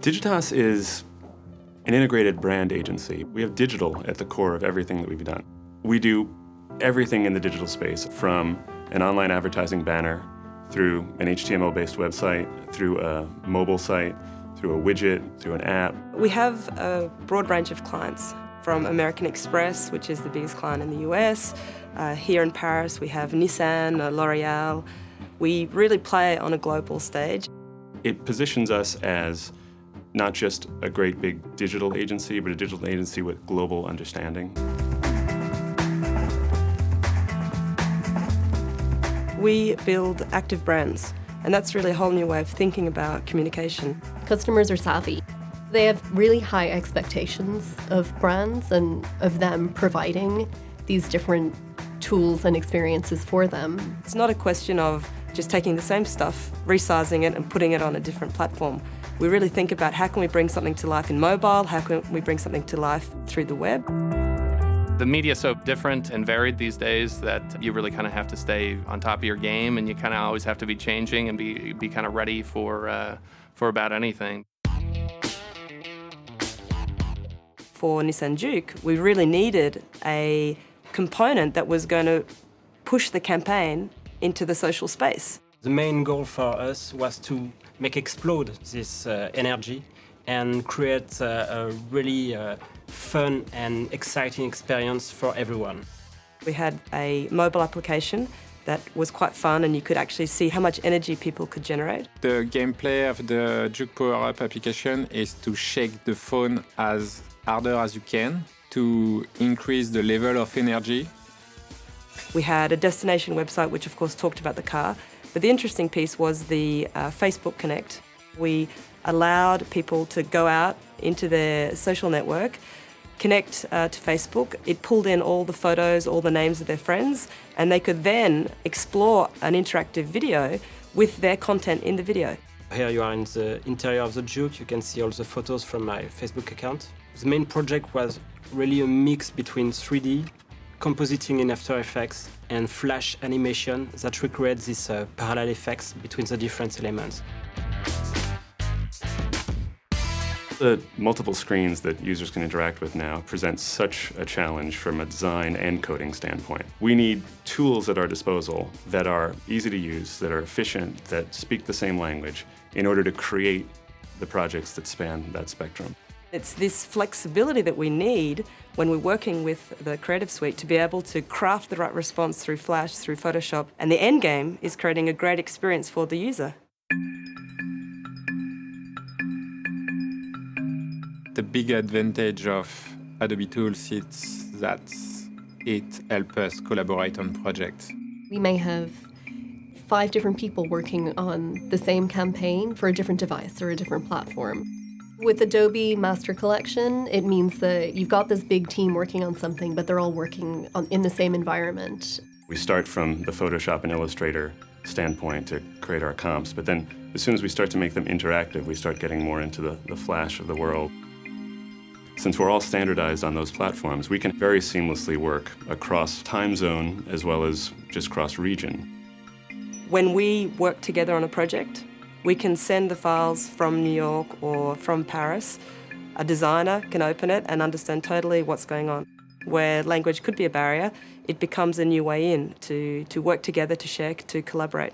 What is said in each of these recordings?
Digitas is an integrated brand agency. We have digital at the core of everything that we've done. We do everything in the digital space, from an online advertising banner, through an HTML-based website, through a mobile site, through a widget, through an app. We have a broad range of clients, from American Express, which is the biggest client in the US. Here in Paris, we have Nissan, L'Oreal. We really play on a global stage. It positions us as not just a great big digital agency, but a digital agency with global understanding. We build active brands, and that's really a whole new way of thinking about communication. Customers are savvy. They have really high expectations of brands and of them providing these different tools and experiences for them. It's not a question of just taking the same stuff, resizing it and putting it on a different platform. We really think about how can we bring something to life in mobile, how can we bring something to life through the web. The media is so different and varied these days that you really kind of have to stay on top of your game, and you kind of always have to be changing and be kind of ready for about anything. For Nissan Juke, we really needed a component that was going to push the campaign into the social space. The main goal for us was to make explode this energy and create a really fun and exciting experience for everyone. We had a mobile application that was quite fun, and you could actually see how much energy people could generate. The gameplay of the Juke Power Up application is to shake the phone as harder as you can to increase the level of energy. We had a destination website which of course talked about the car, but the interesting piece was the Facebook Connect. We allowed people to go out into their social network, connect to Facebook. It pulled in all the photos, all the names of their friends, and they could then explore an interactive video with their content in the video. Here you are in the interior of the Juke. You can see all the photos from my Facebook account. The main project was really a mix between 3D, compositing in After Effects, and flash animation that recreates these parallel effects between the different elements. The multiple screens that users can interact with now presents such a challenge from a design and coding standpoint. We need tools at our disposal that are easy to use, that are efficient, that speak the same language in order to create the projects that span that spectrum. It's this flexibility that we need when we're working with the Creative Suite to be able to craft the right response through Flash, through Photoshop, and the end game is creating a great experience for the user. The big advantage of Adobe Tools is that it helps us collaborate on projects. We may have 5 different people working on the same campaign for a different device or a different platform. With Adobe Master Collection, it means that you've got this big team working on something, but they're all working in the same environment. We start from the Photoshop and Illustrator standpoint to create our comps, but then as soon as we start to make them interactive, we start getting more into the Flash of the world. Since we're all standardized on those platforms, we can very seamlessly work across time zone as well as just cross region. When we work together on a project, we can send the files from New York or from Paris. A designer can open it and understand totally what's going on. Where language could be a barrier, it becomes a new way in to work together, to share, to collaborate.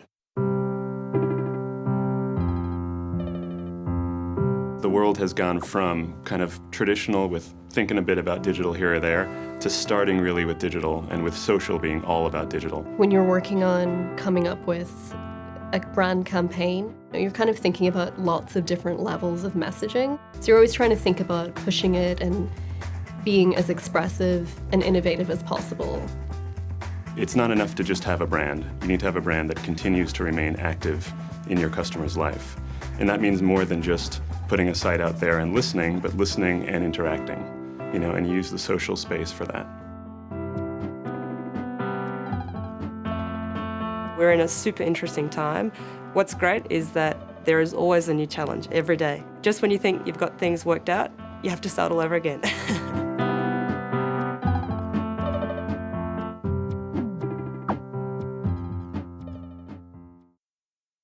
The world has gone from kind of traditional with thinking a bit about digital here or there to starting really with digital and with social being all about digital. When you're working on coming up with a brand campaign, you're kind of thinking about lots of different levels of messaging. So you're always trying to think about pushing it and being as expressive and innovative as possible. It's not enough to just have a brand. You need to have a brand that continues to remain active in your customer's life. And that means more than just putting a site out there and listening, but listening and interacting, and use the social space for that. We're in a super interesting time. What's great is that there is always a new challenge every day. Just when you think you've got things worked out, you have to start all over again.